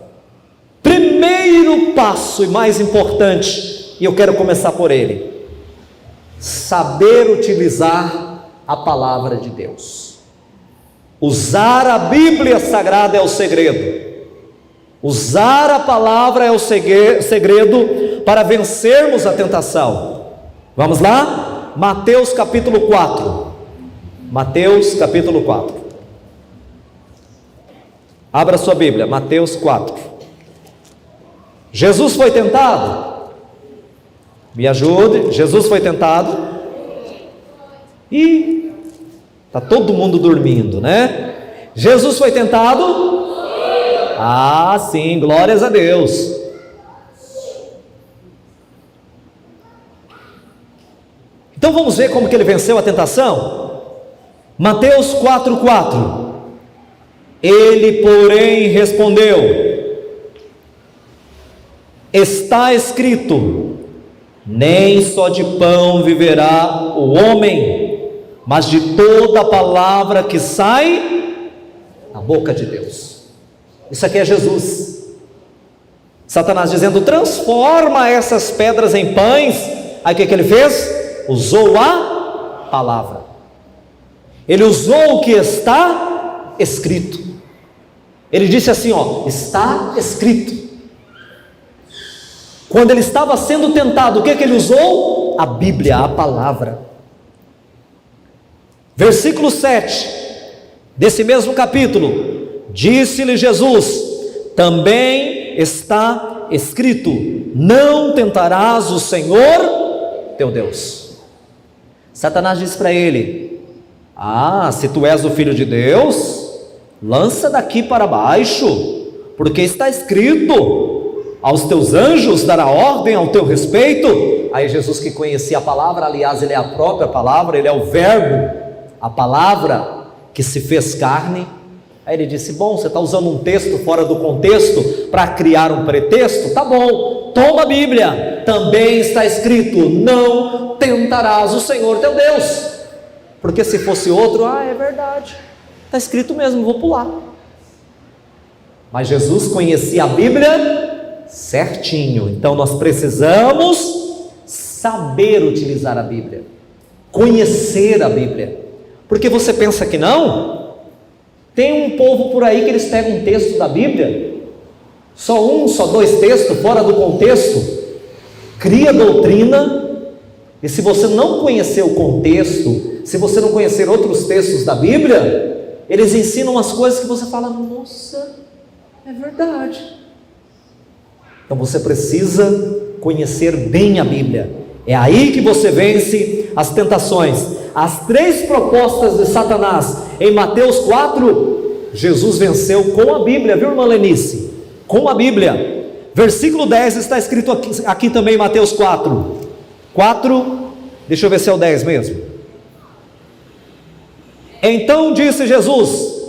Primeiro passo e mais importante, e eu quero começar por ele: saber utilizar a palavra de Deus. Usar a Bíblia Sagrada é o segredo. Usar a palavra é o segredo para vencermos a tentação. Vamos lá? Mateus capítulo 4. Mateus capítulo 4. Abra sua Bíblia, Mateus 4. Jesus foi tentado? Me ajude. Jesus foi tentado? E está todo mundo dormindo, né? Jesus foi tentado? Ah, sim, glórias a Deus. Então vamos ver como que ele venceu a tentação? Mateus 4:4. Ele, porém, respondeu: está escrito, nem só de pão viverá o homem, mas de toda a palavra que sai da boca de Deus. Isso aqui é Jesus. Satanás dizendo: transforma essas pedras em pães. Aí o que ele fez? Usou a palavra. Ele usou o que está escrito. Ele disse assim, ó: está escrito. Quando ele estava sendo tentado, o que ele usou? A Bíblia, a palavra. Versículo 7 desse mesmo capítulo: disse-lhe Jesus: também está escrito, não tentarás o Senhor teu Deus. Satanás disse para ele: ah, se tu és o Filho de Deus, lança daqui para baixo, porque está escrito: aos teus anjos dará ordem ao teu respeito. Aí Jesus, que conhecia a palavra, aliás, ele é a própria palavra, ele é o verbo, a palavra que se fez carne. Aí ele disse: bom, você está usando um texto fora do contexto para criar um pretexto? Tá bom, toma a Bíblia, também está escrito: não tentarás o Senhor teu Deus. Porque se fosse outro, é verdade, está escrito mesmo, vou pular. Mas Jesus conhecia a Bíblia certinho, então nós precisamos saber utilizar a Bíblia, conhecer a Bíblia. Porque você pensa que não? Tem um povo por aí que eles pegam um texto da Bíblia, só um, só dois textos, fora do contexto, cria doutrina, e se você não conhecer o contexto, se você não conhecer outros textos da Bíblia, eles ensinam umas coisas que você fala: nossa, é verdade. Então você precisa conhecer bem a Bíblia, é aí que você vence as tentações. As 3 propostas de Satanás em Mateus 4, Jesus venceu com a Bíblia, viu, irmã Lenice? Com a Bíblia. Versículo 10 está escrito aqui também em Mateus 4, deixa eu ver se é o 10 mesmo. Então disse Jesus: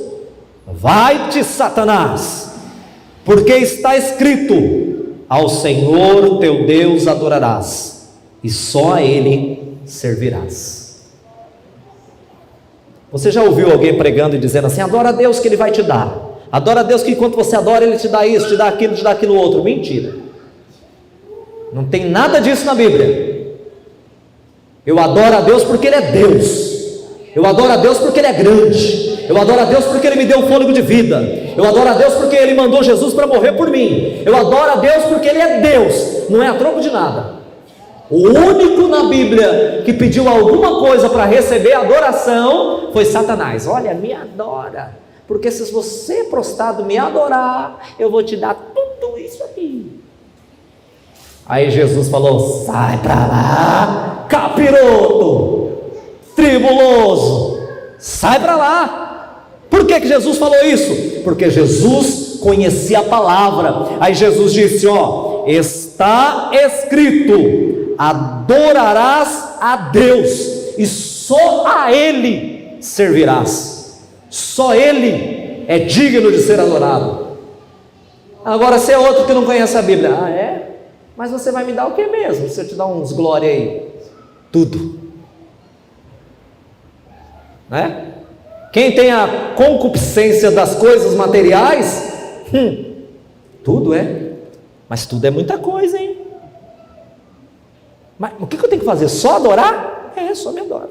vai-te, Satanás, porque está escrito: ao Senhor teu Deus adorarás, e só a Ele servirás. Você já ouviu alguém pregando e dizendo assim: adora a Deus que Ele vai te dar, adora a Deus que enquanto você adora Ele te dá isso, te dá aquilo outro? Mentira, não tem nada disso na Bíblia. Eu adoro a Deus porque Ele é Deus, eu adoro a Deus porque Ele é grande, eu adoro a Deus porque Ele me deu um fôlego de vida, eu adoro a Deus porque Ele mandou Jesus para morrer por mim, eu adoro a Deus porque Ele é Deus, não é a troco de nada. O único na Bíblia que pediu alguma coisa para receber adoração foi Satanás. Olha, me adora, porque se você prostrado me adorar, eu vou te dar tudo isso aqui. Aí Jesus falou: sai para lá, capiroto, tribuloso, sai para lá. Por que Jesus falou isso? Porque Jesus conhecia a palavra. Aí Jesus disse: está escrito: adorarás a Deus e só a Ele servirás. Só Ele é digno de ser adorado. Agora, se é outro que não conhece a Bíblia: é? Mas você vai me dar o que mesmo? Se eu te dar uns glória aí? Tudo, né? Quem tem a concupiscência das coisas materiais, tudo é, mas tudo é muita coisa, hein? Mas o que eu tenho que fazer? Só adorar? Só me adora.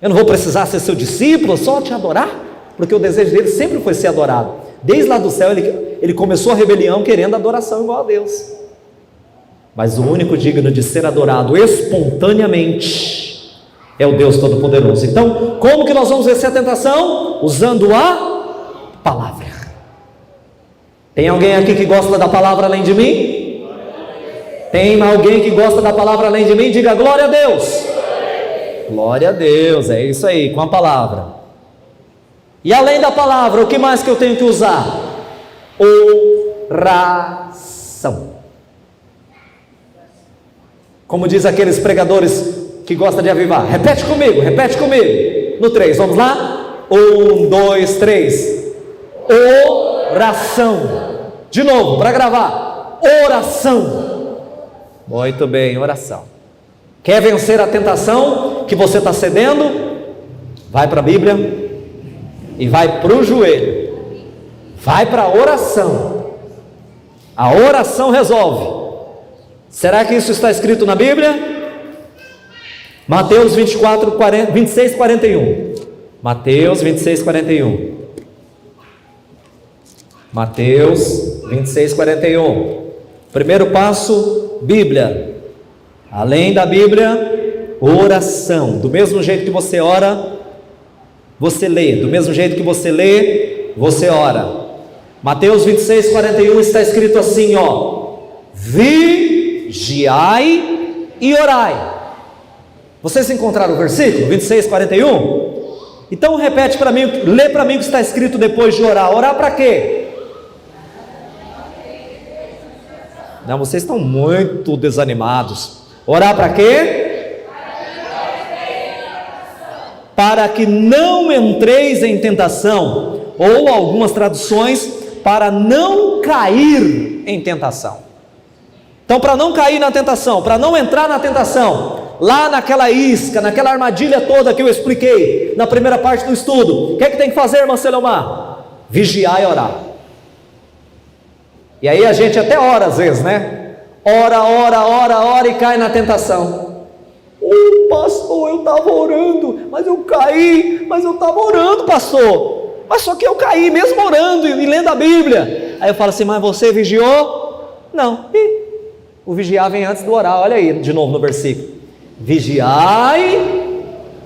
Eu não vou precisar ser seu discípulo, só te adorar? Porque o desejo dele sempre foi ser adorado. Desde lá do céu ele começou a rebelião querendo adoração igual a Deus. Mas o único digno de ser adorado espontaneamente é o Deus Todo-Poderoso. Então, como que nós vamos vencer a tentação? Usando a palavra. Tem alguém aqui que gosta da palavra além de mim? Tem alguém que gosta da palavra além de mim? Diga glória a Deus. Glória a Deus, é isso aí, com a palavra. E além da palavra, o que mais que eu tenho que usar? Oração. Como diz aqueles pregadores que gostam de avivar: repete comigo, no 3, vamos lá? 1, 2, 3. Oração. De novo, para gravar: oração. Muito bem, oração. Quer vencer a tentação que você está cedendo? Vai para a Bíblia e vai para o joelho, vai para a oração. A oração resolve. Será que isso está escrito na Bíblia? Mateus 26, 41. Mateus 26, 41. Mateus 26, 41. Primeiro passo: Bíblia. Além da Bíblia, oração. Do mesmo jeito que você ora, você lê. Do mesmo jeito que você lê, você ora. Mateus 26, 41 está escrito assim: vigiai e orai. Vocês encontraram o versículo 26, 41? Então repete para mim, lê para mim o que está escrito depois de orar. Orar para quê? Não, vocês estão muito desanimados. Orar para quê? Para que não entreis em tentação. Ou algumas traduções, para não cair em tentação. Então, para não cair na tentação, para não entrar na tentação, lá naquela isca, naquela armadilha toda que eu expliquei na primeira parte do estudo, o que é que tem que fazer, irmã Selomar? Vigiar e orar. E aí a gente até ora às vezes, né? Ora e cai na tentação. Pastor, eu estava orando, mas eu caí, mas eu estava orando, pastor. Mas só que eu caí mesmo orando e lendo a Bíblia. Aí eu falo assim, mas você vigiou? Não. O vigiar vem antes do orar. Olha aí de novo no versículo. Vigiai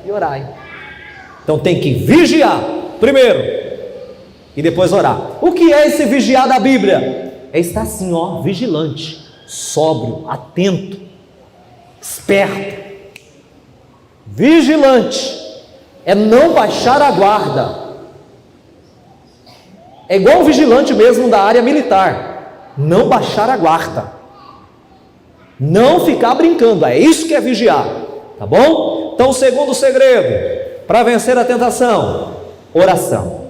e orai. Então tem que vigiar primeiro e depois orar. O que é esse vigiar da Bíblia? É estar assim, ó, vigilante, sóbrio, atento, esperto. Vigilante é não baixar a guarda. É igual o vigilante mesmo da área militar, não baixar a guarda, não ficar brincando, é isso que é vigiar, tá bom? Então o segundo segredo, para vencer a tentação, oração,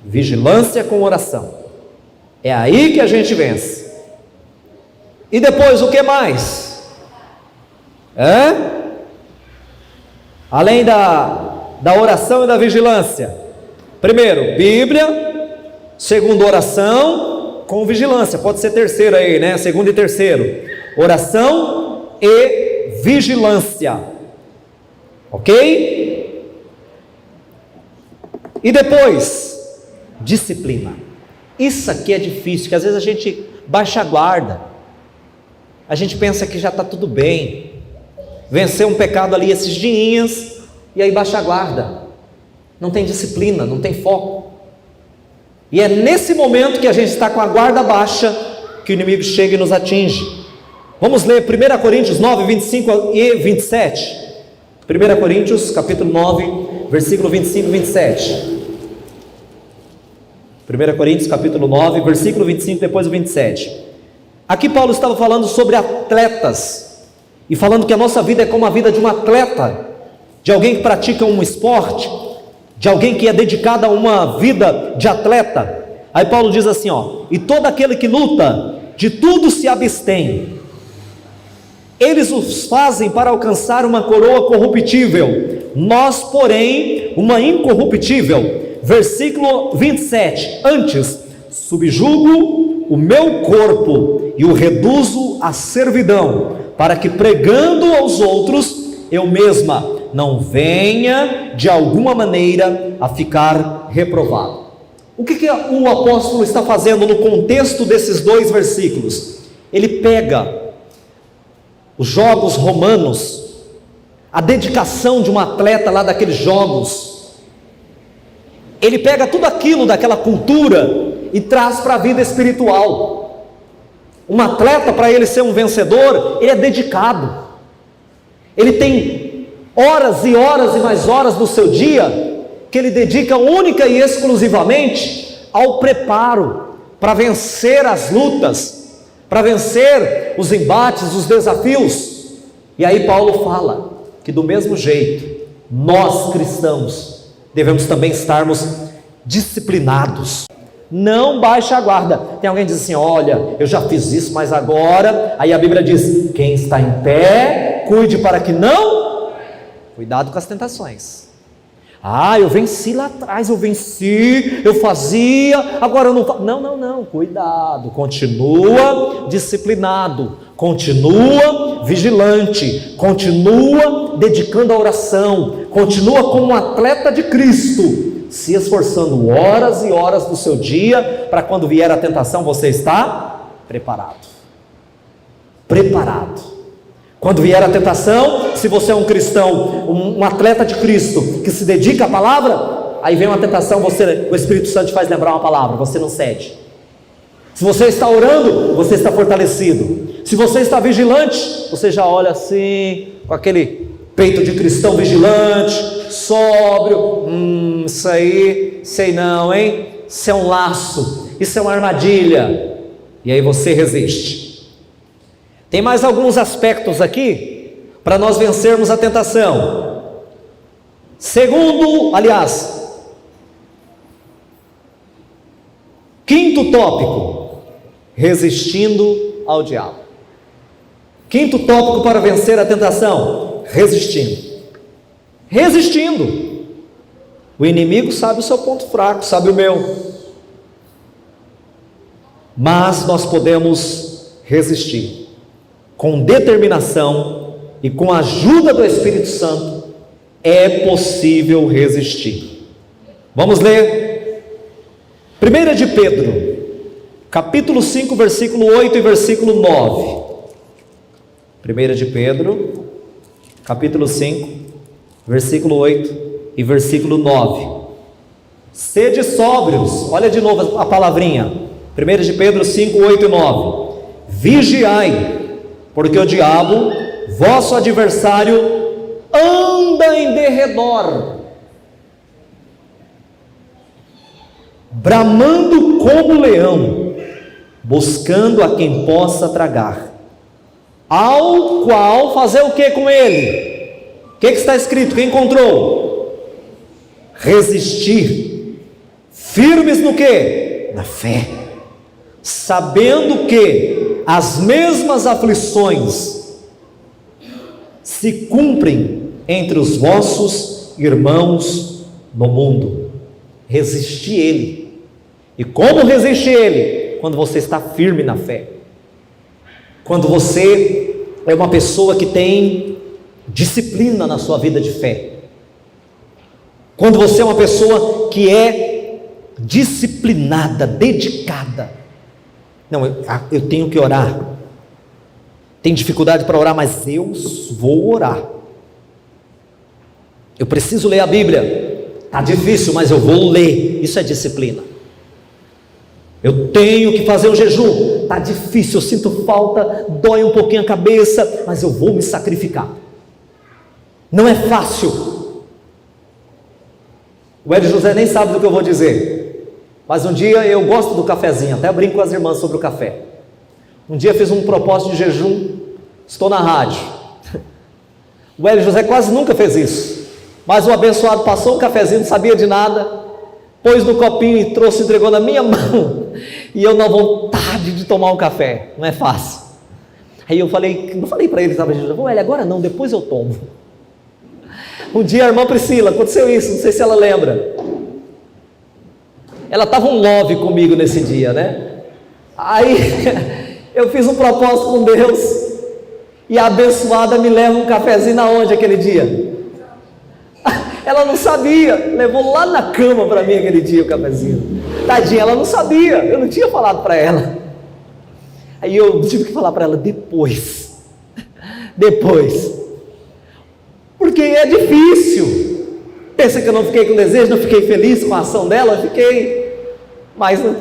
vigilância com oração, é aí que a gente vence. E depois o que mais? Além da oração e da vigilância, primeiro, Bíblia. Segundo, oração com vigilância. Pode ser terceiro aí, né? Segundo e terceiro. Oração e vigilância. Ok? E depois, disciplina. Isso aqui é difícil, que às vezes a gente baixa a guarda. A gente pensa que já está tudo bem. Venceu um pecado ali esses dias, e aí baixa a guarda. Não tem disciplina, não tem foco. E é nesse momento que a gente está com a guarda baixa, que o inimigo chega e nos atinge. Vamos ler 1 Coríntios 9, 25 e 27. 1 Coríntios, capítulo 9, versículo 25 e 27. 1 Coríntios, capítulo 9, versículo 25, depois o 27. Aqui Paulo estava falando sobre atletas, e falando que a nossa vida é como a vida de um atleta, de alguém que pratica um esporte, de alguém que é dedicado a uma vida de atleta. Aí Paulo diz assim, ó: e todo aquele que luta, de tudo se abstém. Eles os fazem para alcançar uma coroa corruptível, nós, porém, uma incorruptível. Versículo 27. Antes, subjugo o meu corpo e o reduzo à servidão, para que, pregando aos outros, eu mesma não venha de alguma maneira a ficar reprovado. O que o apóstolo está fazendo no contexto desses dois versículos? Ele pega os jogos romanos, a dedicação de um atleta lá daqueles jogos, ele pega tudo aquilo daquela cultura e traz para a vida espiritual. Um atleta, para ele ser um vencedor, ele é dedicado, ele tem horas e horas e mais horas do seu dia que ele dedica única e exclusivamente ao preparo para vencer as lutas, para vencer os embates, os desafios. E aí Paulo fala que do mesmo jeito nós cristãos devemos também estarmos disciplinados. Não baixe a guarda. Tem alguém que diz assim: olha, eu já fiz isso, mas agora, aí a Bíblia diz: quem está em pé, cuide para que não. Cuidado com as tentações. Eu venci lá atrás, eu fazia, agora eu não faço. Não, cuidado, continua disciplinado, continua vigilante, continua dedicando a oração, continua como um atleta de Cristo, se esforçando horas e horas do seu dia, para quando vier a tentação você está preparado. Quando vier a tentação, se você é um cristão, um atleta de Cristo, que se dedica à palavra, aí vem uma tentação, o Espírito Santo te faz lembrar uma palavra, você não cede. Se você está orando, você está fortalecido. Se você está vigilante, você já olha assim, com aquele peito de cristão vigilante, sóbrio. Isso aí, sei não, hein? Isso é um laço, isso é uma armadilha. E aí você resiste. Tem mais alguns aspectos aqui para nós vencermos a tentação. Quinto tópico, resistindo ao diabo. Quinto tópico para vencer a tentação, resistindo. O inimigo sabe o seu ponto fraco, sabe o meu. Mas nós podemos resistir. Com determinação e com a ajuda do Espírito Santo, é possível resistir. Vamos ler 1 de Pedro, capítulo 5, versículo 8 e versículo 9. 1 de Pedro, capítulo 5, versículo 8 e versículo 9. Sede sóbrios, olha de novo a palavrinha. 1 de Pedro 5, 8 e 9. Vigiai, porque o diabo, vosso adversário, anda em derredor, bramando como leão, buscando a quem possa tragar. Ao qual fazer o que com ele? O que está escrito? Quem encontrou? Resistir. Firmes no que? Na fé. Sabendo que as mesmas aflições se cumprem entre os vossos irmãos no mundo. Resistir ele. E como resiste ele? Quando você está firme na fé. Quando você é uma pessoa que tem disciplina na sua vida de fé. Quando você é uma pessoa que é disciplinada, dedicada. Não, eu tenho que orar. Tem dificuldade para orar, mas eu vou orar. Eu preciso ler a Bíblia. Está difícil, mas eu vou ler. Isso é disciplina. Eu tenho que fazer um jejum. Está difícil, eu sinto falta, dói um pouquinho a cabeça, mas eu vou me sacrificar. Não é fácil. O Hélio José nem sabe do que eu vou dizer. Mas um dia eu gosto do cafezinho, até brinco com as irmãs sobre o café. Um dia fiz um propósito de jejum, estou na rádio. O Hélio José quase nunca fez isso. Mas o abençoado passou um cafezinho, não sabia de nada, pôs no copinho e trouxe, entregou na minha mão, e eu na vontade de tomar um café, não é fácil. Aí eu não falei para ele, estava dizendo, Hélio, agora não, depois eu tomo. Um dia a irmã Priscila, aconteceu isso, não sei se ela lembra, ela estava um love comigo nesse dia, né? Aí eu fiz um propósito com Deus, e a abençoada me leva um cafezinho aonde aquele dia? Ela não sabia, levou lá na cama para mim aquele dia o cafezinho. Tadinha, ela não sabia, eu não tinha falado para ela. Aí eu tive que falar para ela depois, porque é difícil. Pensa que eu não fiquei com desejo, não fiquei feliz com a ação dela? Fiquei, mas não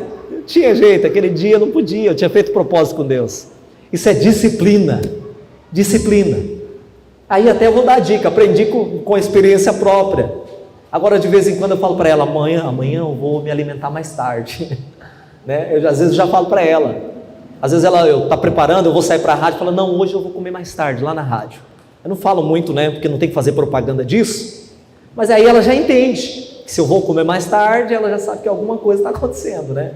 tinha jeito, aquele dia eu não podia, eu tinha feito propósito com Deus. Isso é disciplina. Aí até eu vou dar a dica, aprendi com experiência própria. Agora de vez em quando eu falo para ela, amanhã eu vou me alimentar mais tarde. Né? Eu às vezes já falo para ela. Às vezes ela está preparando, eu vou sair para a rádio e falo, não, hoje eu vou comer mais tarde, lá na rádio. Eu não falo muito, né, porque não tem que fazer propaganda disso. Mas aí ela já entende, que se eu vou comer mais tarde, ela já sabe que alguma coisa está acontecendo, né?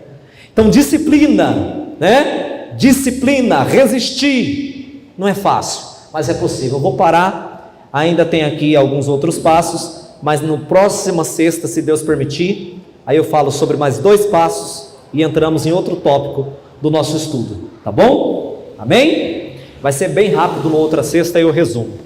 Então disciplina, né? Disciplina, resistir, não é fácil. Mas é possível. Eu vou parar, ainda tem aqui alguns outros passos, mas no próxima sexta, se Deus permitir, aí eu falo sobre mais 2 passos e entramos em outro tópico do nosso estudo, tá bom? Amém? Vai ser bem rápido, na outra sexta eu resumo.